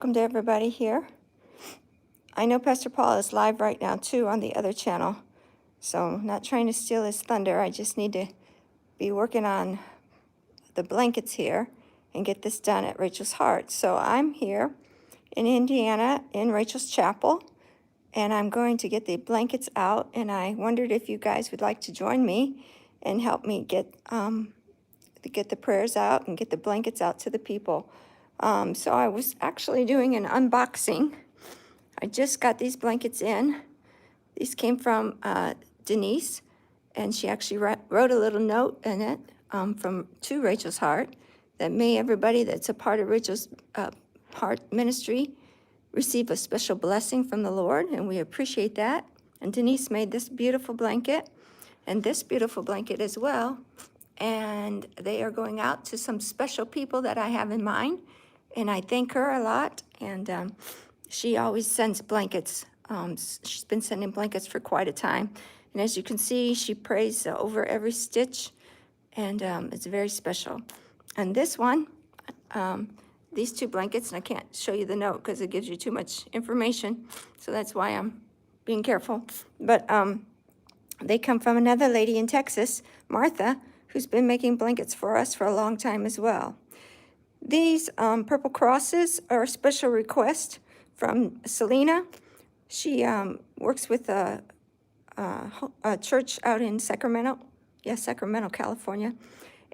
Welcome to everybody here. I know Pastor Paul is live right now too on the other channel, so I'm not trying to steal his thunder. I just need to be working on the blankets here and get this done at Rachel's Heart. So I'm here in Indiana in Rachel's Chapel, and I'm going to get the blankets out, and I wondered if you guys would like to join me and help me get the prayers out and get the blankets out to the people. So I was actually doing an unboxing. I just got these blankets in. These came from Denise, and she actually wrote a little note in it to Rachel's Heart that may everybody that's a part of Rachel's Heart ministry receive a special blessing from the Lord, and we appreciate that. And Denise made this beautiful blanket and this beautiful blanket as well. And they are going out to some special people that I have in mind, and I thank her a lot. And she always sends blankets. She's been sending blankets for quite a time. And as you can see, she prays over every stitch, and it's very special. And this one, these two blankets, and I can't show you the note because it gives you too much information, so that's why I'm being careful. But they come from another lady in Texas, Martha, who's been making blankets for us for a long time as well. These purple crosses are a special request from Selena. She works with a church out in Sacramento, California.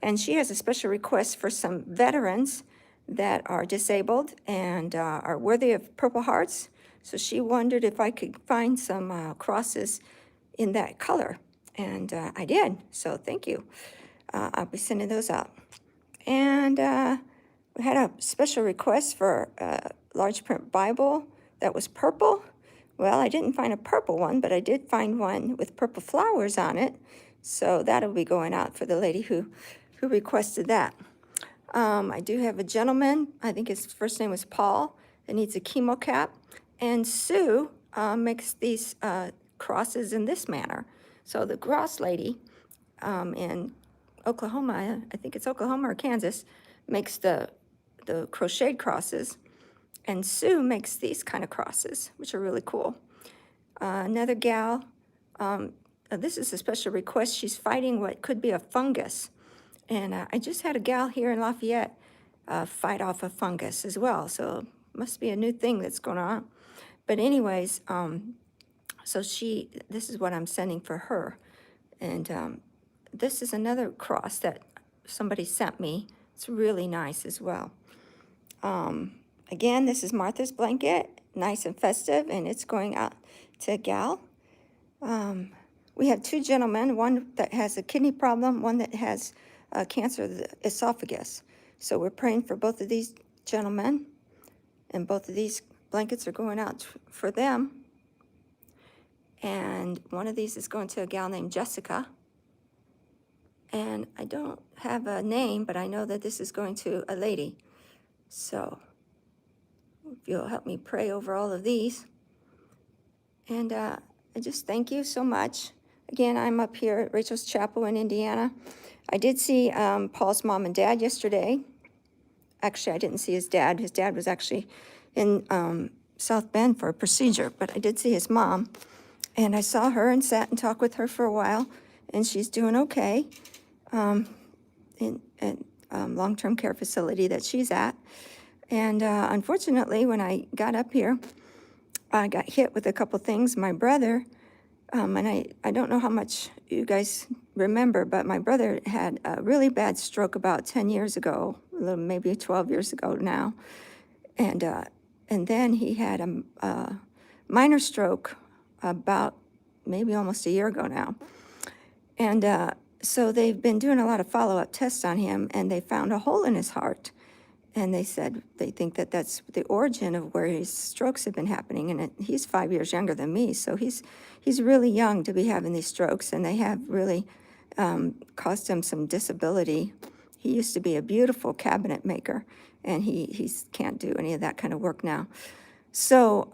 And she has a special request for some veterans that are disabled and are worthy of Purple Hearts. So she wondered if I could find some crosses in that color. And I did, so thank you. I'll be sending those out. And we had a special request for a large print Bible that was purple. Well, I didn't find a purple one, but I did find one with purple flowers on it. So that'll be going out for the lady who requested that. I do have a gentleman, I think his first name was Paul, that needs a chemo cap. And Sue makes these crosses in this manner. So the cross lady in Oklahoma, I think it's Oklahoma or Kansas, makes the crocheted crosses, and Sue makes these kind of crosses, which are really cool. Another gal, this is a special request. She's fighting what could be a fungus, and I just had a gal here in Lafayette fight off a fungus as well, so it must be a new thing that's going on. But anyways, so this is what I'm sending for her, and this is another cross that somebody sent me. It's really nice as well. Again, this is Martha's blanket, nice and festive, and it's going out to a gal. We have two gentlemen, one that has a kidney problem, one that has cancer of the esophagus. So we're praying for both of these gentlemen, and both of these blankets are going out for them. And one of these is going to a gal named Jessica. And I don't have a name, but I know that this is going to a lady. So if you'll help me pray over all of these. And I just thank you so much. Again, I'm up here at Rachel's Chapel in Indiana. I did see Paul's mom and dad yesterday. Actually, I didn't see his dad. His dad was actually in South Bend for a procedure, but I did see his mom. And I saw her and sat and talked with her for a while, and she's doing okay in long-term care facility that she's at. And unfortunately, when I got up here, I got hit with a couple things. My brother, and I don't know how much you guys remember, but my brother had a really bad stroke about 10 years ago, maybe 12 years ago now. And then he had a minor stroke about maybe almost a year ago now. And so they've been doing a lot of follow-up tests on him, and they found a hole in his heart. And they said they think that that's the origin of where his strokes have been happening. And he's 5 years younger than me, so he's really young to be having these strokes, and they have really caused him some disability. He used to be a beautiful cabinet maker, and he can't do any of that kind of work now. So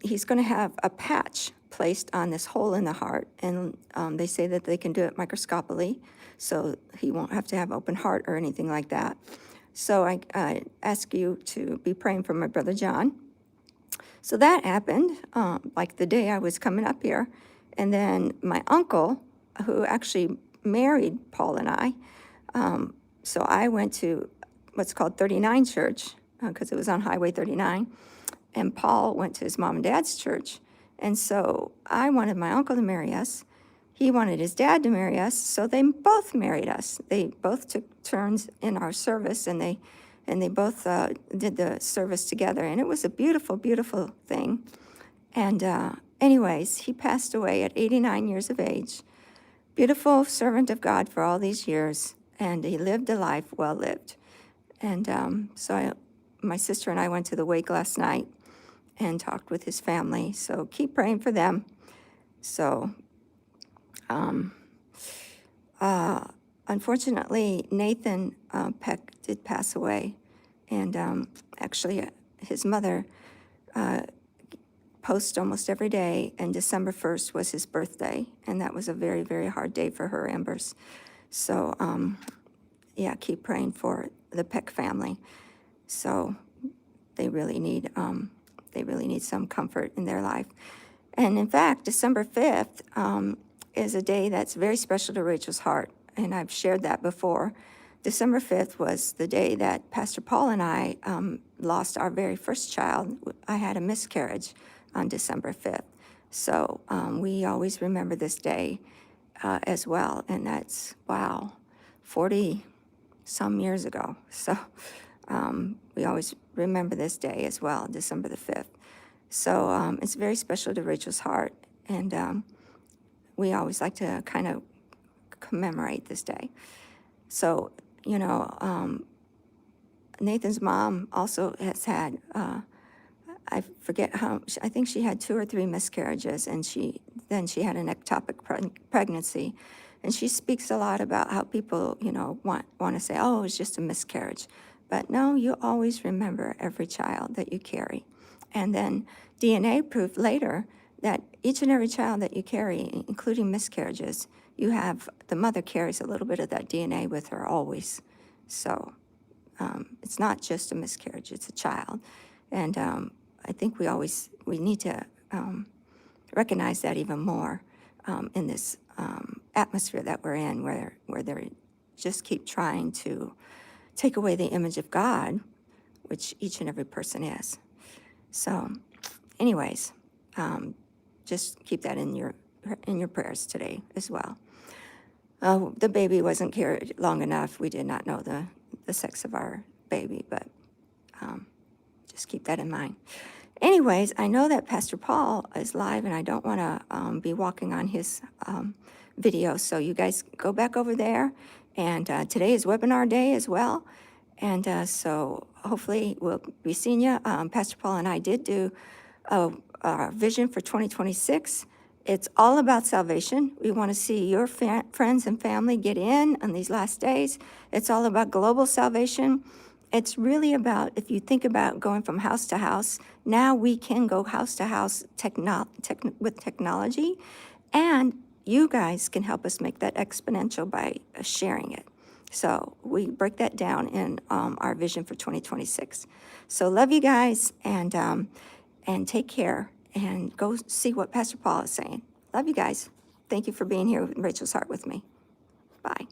he's going to have a patch placed on this hole in the heart, and they say that they can do it microscopically, so he won't have to have open heart or anything like that. So I ask you to be praying for my brother John. So that happened like the day I was coming up here. And then my uncle, who actually married Paul and I, so I went to what's called 39 Church because it was on Highway 39. And Paul went to his mom and dad's church. And so I wanted my uncle to marry us. He wanted his dad to marry us. So they both married us. They both took turns in our service, and they both did the service together. And it was a beautiful, beautiful thing. And anyways, he passed away at 89 years of age. Beautiful servant of God for all these years. And he lived a life well lived. And my sister and I went to the wake last night and talked with his family. So keep praying for them. So, unfortunately, Nathan Peck did pass away. And actually, his mother posts almost every day, and December 1st was his birthday. And that was a very, very hard day for her, Embers. So, yeah, keep praying for the Peck family. So they really need some comfort in their life. And in fact, December 5th is a day that's very special to Rachel's heart, and I've shared that before. December 5th was the day that Pastor Paul and I lost our very first child. I had a miscarriage on December 5th. So we always remember this day as well, and that's, wow, 40-some years ago. So we always remember this day as well, December the 5th. So it's very special to Rachel's heart, and we always like to kind of commemorate this day. So, you know, Nathan's mom also has had, I forget how, I think she had 2 or 3 miscarriages, and then she had an ectopic pregnancy. And she speaks a lot about how people, you know, want to say, oh, it's just a miscarriage. But no, you always remember every child that you carry. And then DNA proved later that each and every child that you carry, including miscarriages, the mother carries a little bit of that DNA with her always. So it's not just a miscarriage, it's a child. And I think we need to recognize that even more in this atmosphere that we're in, where they just keep trying to take away the image of God, which each and every person is. So anyways, just keep that in your prayers today as well. The baby wasn't carried long enough. We did not know the sex of our baby, but just keep that in mind. Anyways, I know that Pastor Paul is live, and I don't want to be walking on his video, so you guys go back over there. And today is webinar day as well, and so hopefully we'll be seeing you. Pastor Paul and I did do our vision for 2026. It's all about salvation. We want to see your friends and family get in on these last days. It's all about global salvation. It's really about, if you think about going from house to house, now we can go house to house with technology, and you guys can help us make that exponential by sharing it. So we break that down in our vision for 2026. So love you guys, and take care, and go see what Pastor Paul is saying. Love you guys. Thank you for being here with Rachel's Heart with me. Bye.